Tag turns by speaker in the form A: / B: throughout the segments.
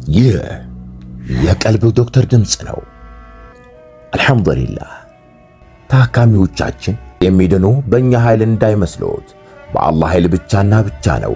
A: ይህ የቀልብ ዶክተር ድምፅ ነው። አልሐምዱሊላህ። ታካሚዎቻችን የሚድኑ በእኛ ኃይል እንዳይመስሎት፣ በአላህ ኃይል ብቻና ብቻ ነው።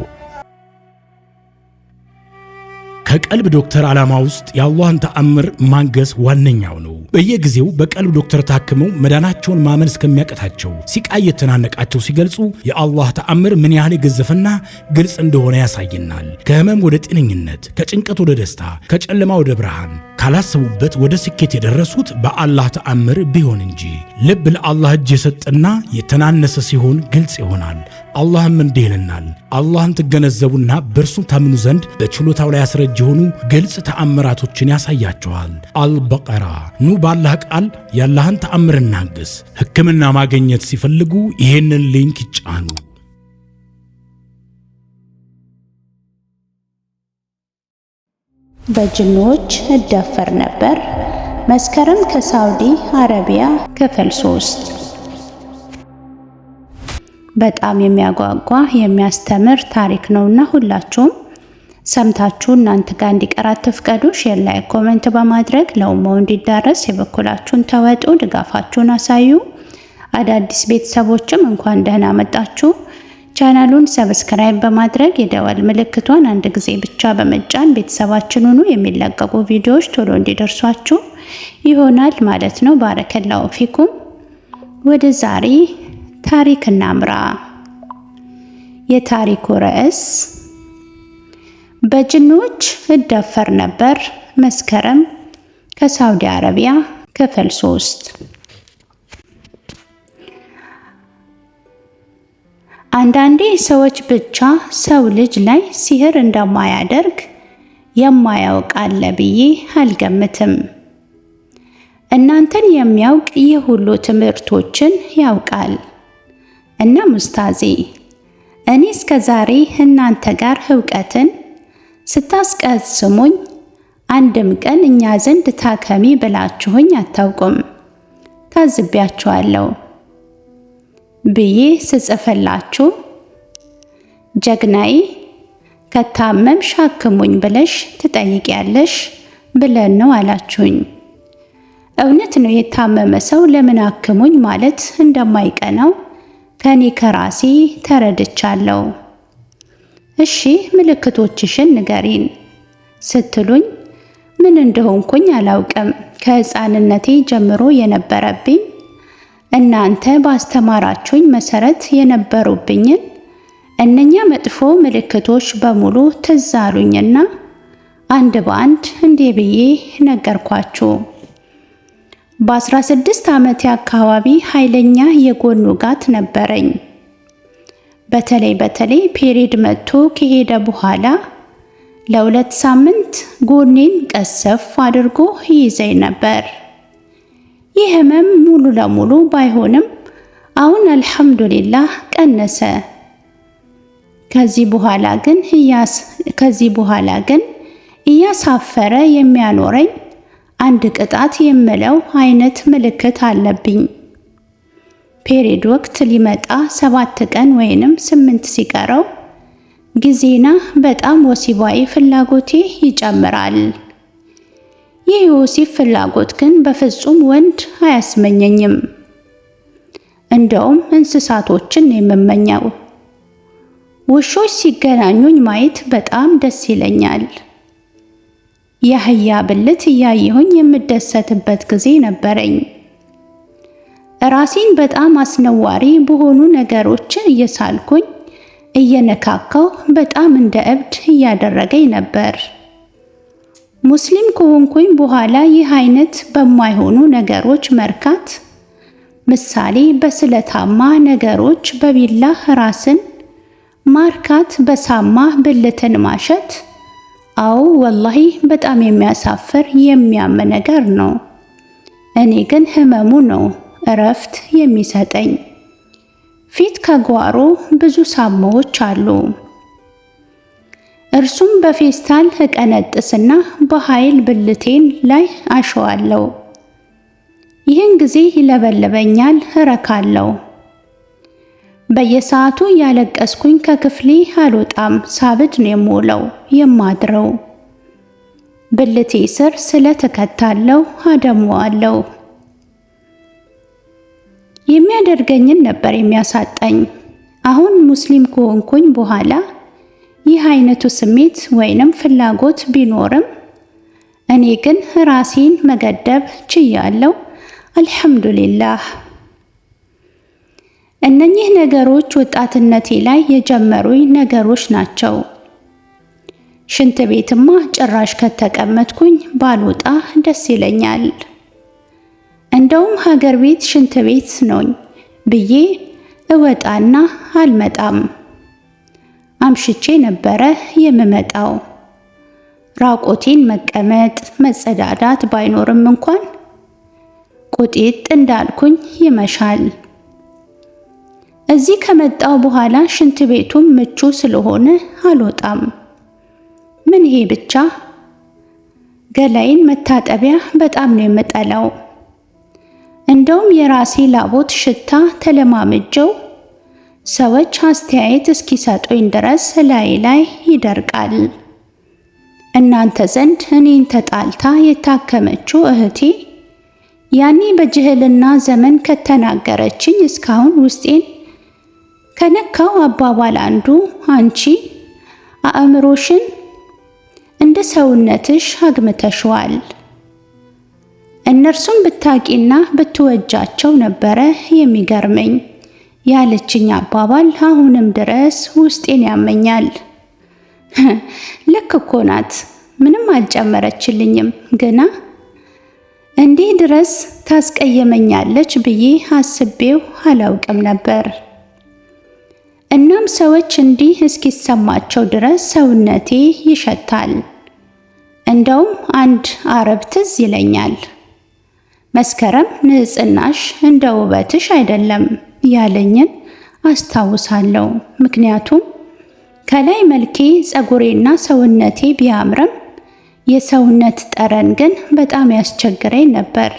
B: ከቀልብ ዶክተር ዓላማ ውስጥ የአላህን ተአምር ማንገስ ዋነኛው ነው። በየጊዜው በቀልብ ዶክተር ታክመው መዳናቸውን ማመን እስከሚያቀታቸው ሲቃይ የተናነቃቸው ሲገልጹ የአላህ ተአምር ምን ያህል የገዘፈና ግልጽ እንደሆነ ያሳየናል። ከህመም ወደ ጤነኝነት፣ ከጭንቀት ወደ ደስታ፣ ከጨለማ ወደ ብርሃን፣ ካላሰቡበት ወደ ስኬት የደረሱት በአላህ ተአምር ቢሆን እንጂ። ልብ ለአላህ እጅ የሰጠና የተናነሰ ሲሆን ግልጽ ይሆናል። አላህም እንዲህ ይለናል፣ አላህን ትገነዘቡና በእርሱ ታምኑ ዘንድ በችሎታው ላይ ያስረጅ የሆኑ ግልጽ ተአምራቶችን ያሳያቸዋል። አልበቀራ። ኑ ባላህ ቃል ያላህን ተአምር እናግስ። ሕክምና ማግኘት ሲፈልጉ ይሄንን ሊንክ ይጫኑ።
C: በጅኖች እደፈር ነበር። መስከረም ከሳውዲ አረቢያ ክፍል 3። በጣም የሚያጓጓ የሚያስተምር ታሪክ ነውና ሁላችሁም ሰምታችሁ እናንተ ጋር እንዲቀር አትፍቀዱ። ሼር፣ ላይክ፣ ኮሜንት በማድረግ ለኡማው እንዲዳረስ የበኩላችሁን ተወጡ፣ ድጋፋችሁን አሳዩ። አዳዲስ ቤተሰቦችም እንኳን ደህና መጣችሁ። ቻናሉን ሰብስክራይብ በማድረግ የደወል ምልክቷን አንድ ጊዜ ብቻ በመጫን ቤተሰባችን ሁኑ። የሚለቀቁ ቪዲዮዎች ቶሎ እንዲደርሷችሁ ይሆናል ማለት ነው። ባረከላሁ ፊኩም። ወደ ዛሬ ታሪክ እናምራ። የታሪኩ ርዕስ በጅኖች እደፈር ነበር። መስከረም ከሳውዲ አረቢያ ክፍል 3። አንዳንዴ ሰዎች ብቻ ሰው ልጅ ላይ ሲህር እንደማያደርግ የማያውቅ አለ ብዬ አልገምትም። እናንተን የሚያውቅ ይህ ሁሉ ትምህርቶችን ያውቃል። እና ሙስታዜ እኔ እስከ ዛሬ እናንተ ጋር ዕውቀትን ስታስቀስሙኝ አንድም ቀን እኛ ዘንድ ታከሚ ብላችሁኝ አታውቁም። ታዝቢያችኋለሁ ብዬ ስጽፍላችሁ ጀግናዬ ከታመምሽ አክሙኝ ብለሽ ትጠይቂያለሽ ብለን ነው አላችሁኝ። እውነት ነው። የታመመ ሰው ለምን አክሙኝ ማለት እንደማይቀናው ከኔ ከራሴ ተረድቻለሁ። እሺ ምልክቶችሽን ንገሪን ስትሉኝ ምን እንደሆንኩኝ አላውቅም። ከሕፃንነቴ ጀምሮ የነበረብኝ እናንተ ባስተማራችሁኝ መሰረት የነበሩብኝን እነኛ መጥፎ ምልክቶች በሙሉ ትዝ አሉኝና አንድ በአንድ እንዲህ ብዬ ነገርኳችሁ። በ16 ዓመቴ አካባቢ ኃይለኛ የጎን ውጋት ነበረኝ። በተለይ ፔሪድ መጥቶ ከሄደ በኋላ ለ2 ሳምንት ጎኔን ቀሰፍ አድርጎ ይይዘኝ ነበር። ይህ ህመም ሙሉ ለሙሉ ባይሆንም አሁን አልሐምዱሊላህ ቀነሰ። ከዚህ በኋላ ግን እያሳፈረ የሚያኖረኝ አንድ ቅጣት የምለው አይነት ምልክት አለብኝ። ፔሪድ ወቅት ሊመጣ 7 ቀን ወይንም 8 ሲቀረው ጊዜና በጣም ወሲባዊ ፍላጎቴ ይጨምራል። ይህ የወሲብ ፍላጎት ግን በፍጹም ወንድ አያስመኘኝም። እንደውም እንስሳቶችን የምመኘው። ውሾች ሲገናኙኝ ማየት በጣም ደስ ይለኛል። የአህያ ብልት እያየሁኝ የምደሰትበት ጊዜ ነበረኝ። ራሴን በጣም አስነዋሪ በሆኑ ነገሮች እየሳልኩኝ እየነካካው በጣም እንደ እብድ እያደረገኝ ነበር። ሙስሊም ከሆንኩኝ በኋላ ይህ አይነት በማይሆኑ ነገሮች መርካት፣ ምሳሌ በስለታማ ነገሮች በቢላህ ራስን ማርካት፣ በሳማ ብልትን ማሸት፣ አዎ ወላሂ በጣም የሚያሳፍር የሚያም ነገር ነው። እኔ ግን ህመሙ ነው እረፍት የሚሰጠኝ። ፊት ከጓሮ ብዙ ሳማዎች አሉ። እርሱም በፌስታል እቀነጥስና በኃይል ብልቴን ላይ አሸዋለሁ። ይህን ጊዜ ይለበለበኛል፣ እረካለሁ። በየሰዓቱ ያለቀስኩኝ ከክፍሌ አልወጣም። ሳብድ ነው የምውለው የማድረው። ብልቴ ስር ስለተከታለው አደማዋለሁ። የሚያደርገኝን ነበር የሚያሳጣኝ። አሁን ሙስሊም ከሆንኩኝ በኋላ ይህ አይነቱ ስሜት ወይንም ፍላጎት ቢኖርም እኔ ግን ራሴን መገደብ ችያለሁ። አልሐምዱሊላህ። እነኚህ ነገሮች ወጣትነቴ ላይ የጀመሩኝ ነገሮች ናቸው። ሽንት ቤትማ ጭራሽ ከተቀመጥኩኝ ባልወጣ ደስ ይለኛል። እንደውም ሀገር ቤት ሽንት ቤት ነኝ ብዬ እወጣና አልመጣም። አምሽቼ ነበረ የምመጣው። ራቆቴን መቀመጥ መጸዳዳት ባይኖርም እንኳን ቁጢጥ እንዳልኩኝ ይመሻል። እዚህ ከመጣው በኋላ ሽንት ቤቱም ምቹ ስለሆነ አልወጣም። ምን ይሄ ብቻ፣ ገላይን መታጠቢያ በጣም ነው የምጠላው። እንደውም የራሴ ላቦት ሽታ ተለማምጀው ሰዎች አስተያየት እስኪሰጡኝ ድረስ ላይ ይደርቃል። እናንተ ዘንድ እኔን ተጣልታ የታከመችው እህቴ ያኔ በጅህልና ዘመን ከተናገረችኝ እስካሁን ውስጤን ከነካው አባባል አንዱ አንቺ አእምሮሽን እንደ ሰውነትሽ አግምተሽዋል። እነርሱም ብታቂና ብትወጃቸው ነበረ የሚገርመኝ ያለችኝ አባባል አሁንም ድረስ ውስጤን ያመኛል። ልክ እኮ ናት፣ ምንም አልጨመረችልኝም፣ ግና እንዲህ ድረስ ታስቀየመኛለች ብዬ አስቤው አላውቅም ነበር። እናም ሰዎች እንዲህ እስኪሰማቸው ድረስ ሰውነቴ ይሸታል። እንደውም አንድ አረብ ትዝ ይለኛል። መስከረም ንጽህናሽ እንደ ውበትሽ አይደለም ያለኝን አስታውሳለሁ። ምክንያቱም ከላይ መልኬ ፀጉሬና ሰውነቴ ቢያምርም የሰውነት ጠረን ግን በጣም ያስቸግረኝ ነበር።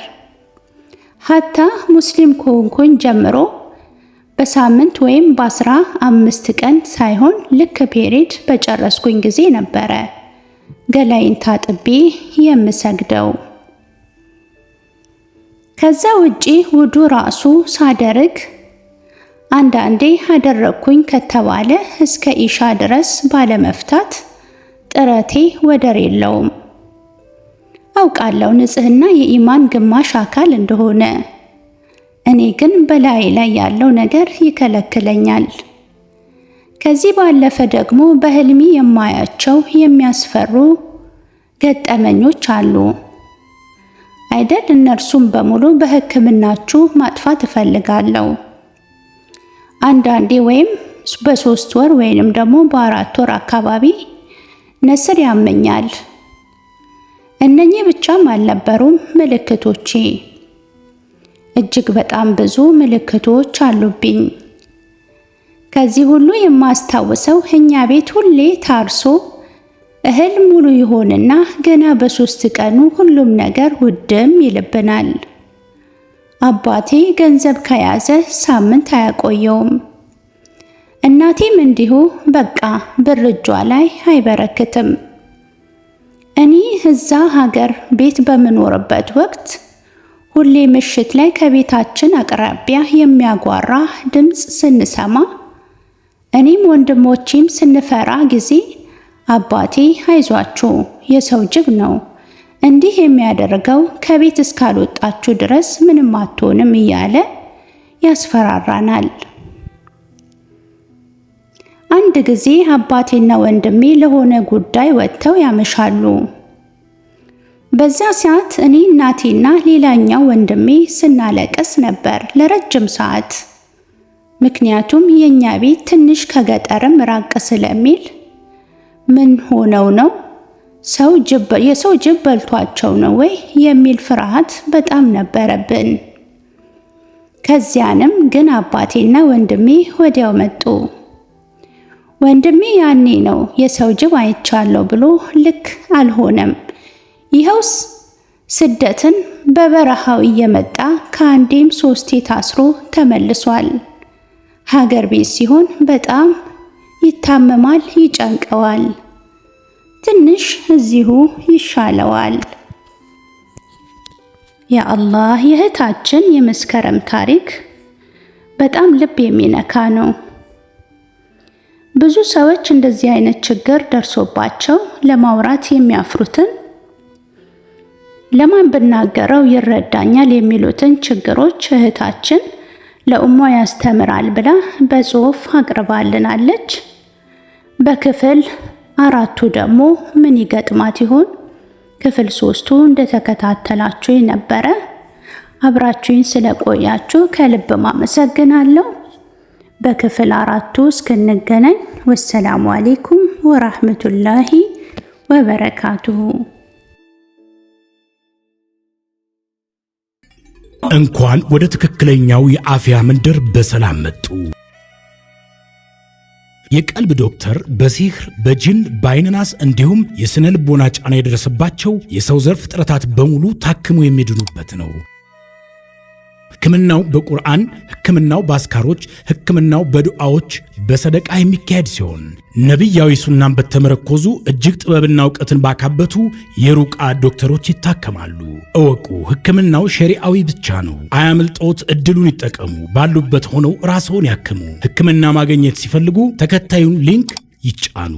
C: ሀታ ሙስሊም ከሆንኩኝ ጀምሮ በሳምንት ወይም በ15 ቀን ሳይሆን ልክ ፔሬድ በጨረስኩኝ ጊዜ ነበረ ገላይን ታጥቤ የምሰግደው። ከዛ ውጪ ውዱ ራሱ ሳደርግ አንዳንዴ አደረኩኝ ከተባለ እስከ ኢሻ ድረስ ባለመፍታት ጥረቴ ወደር የለውም። አውቃለሁ ንጽህና የኢማን ግማሽ አካል እንደሆነ። እኔ ግን በላይ ላይ ያለው ነገር ይከለክለኛል። ከዚህ ባለፈ ደግሞ በህልሚ የማያቸው የሚያስፈሩ ገጠመኞች አሉ አይደል? እነርሱም በሙሉ በሕክምናችሁ ማጥፋት እፈልጋለሁ። አንዳንዴ ወይም በ3 ወር ወይንም ደግሞ በ4 ወር አካባቢ ነስር ያመኛል። እነኚህ ብቻም አልነበሩም ምልክቶቼ። እጅግ በጣም ብዙ ምልክቶች አሉብኝ። ከዚህ ሁሉ የማስታውሰው እኛ ቤት ሁሌ ታርሶ እህል ሙሉ ይሆንና ገና በ3 ቀኑ ሁሉም ነገር ውድም ይልብናል። አባቴ ገንዘብ ከያዘ ሳምንት አያቆየውም። እናቴም እንዲሁ በቃ ብር እጇ ላይ አይበረክትም። እኔ እዛ ሀገር ቤት በምኖርበት ወቅት ሁሌ ምሽት ላይ ከቤታችን አቅራቢያ የሚያጓራ ድምፅ ስንሰማ እኔም ወንድሞቼም ስንፈራ ጊዜ አባቴ አይዟችሁ የሰው ጅብ ነው እንዲህ የሚያደርገው፣ ከቤት እስካልወጣችሁ ድረስ ምንም አትሆንም እያለ ያስፈራራናል። አንድ ጊዜ አባቴና ወንድሜ ለሆነ ጉዳይ ወጥተው ያመሻሉ። በዛ ሰዓት እኔ እናቴና ሌላኛው ወንድሜ ስናለቅስ ነበር ለረጅም ሰዓት። ምክንያቱም የኛ ቤት ትንሽ ከገጠርም ራቅ ስለሚል ምን ሆነው ነው የሰው ጅብ በልቷቸው ነው ወይ የሚል ፍርሃት በጣም ነበረብን። ከዚያንም ግን አባቴና ወንድሜ ወዲያው መጡ። ወንድሜ ያኔ ነው የሰው ጅብ አይቻለሁ ብሎ ልክ አልሆነም። ይኸውስ ስደትን በበረሃው እየመጣ ከአንዴም 3 ታስሮ ተመልሷል። ሀገር ቤት ሲሆን በጣም ይታመማል፣ ይጨንቀዋል። ትንሽ ትንሽ እዚሁ ይሻለዋል። የአላህ የእህታችን የመስከረም ታሪክ በጣም ልብ የሚነካ ነው። ብዙ ሰዎች እንደዚህ አይነት ችግር ደርሶባቸው ለማውራት የሚያፍሩትን፣ ለማን ብናገረው ይረዳኛል የሚሉትን ችግሮች እህታችን ለኡማ ያስተምራል ብላ በጽሑፍ አቅርባልናለች። በክፍል 4 ደግሞ ምን ይገጥማት ይሆን? ክፍል 3 እንደተከታተላችሁ ነበረ። አብራችሁኝ ስለቆያችሁ ከልብ ማመሰግናለሁ። በክፍል 4 እስክንገናኝ ወሰላሙ አለይኩም ወራህመቱላሂ ወበረካቱሁ።
B: እንኳን ወደ ትክክለኛው የአፍያ መንደር በሰላም መጡ። የቀልብ ዶክተር በሲህር በጅን በአይንናስ እንዲሁም የስነ ልቦና ጫና የደረሰባቸው የሰው ዘር ፍጥረታት በሙሉ ታክሞ የሚድኑበት ነው። ሕክምናው በቁርአን፣ ሕክምናው በአስካሮች፣ ሕክምናው በዱዓዎች በሰደቃ የሚካሄድ ሲሆን ነቢያዊ ሱናን በተመረኮዙ እጅግ ጥበብና እውቀትን ባካበቱ የሩቃ ዶክተሮች ይታከማሉ። እወቁ፣ ሕክምናው ሸሪዓዊ ብቻ ነው። አያምልጦት፣ እድሉን ይጠቀሙ። ባሉበት ሆነው ራስዎን ያክሙ። ሕክምና ማግኘት ሲፈልጉ ተከታዩን ሊንክ ይጫኑ።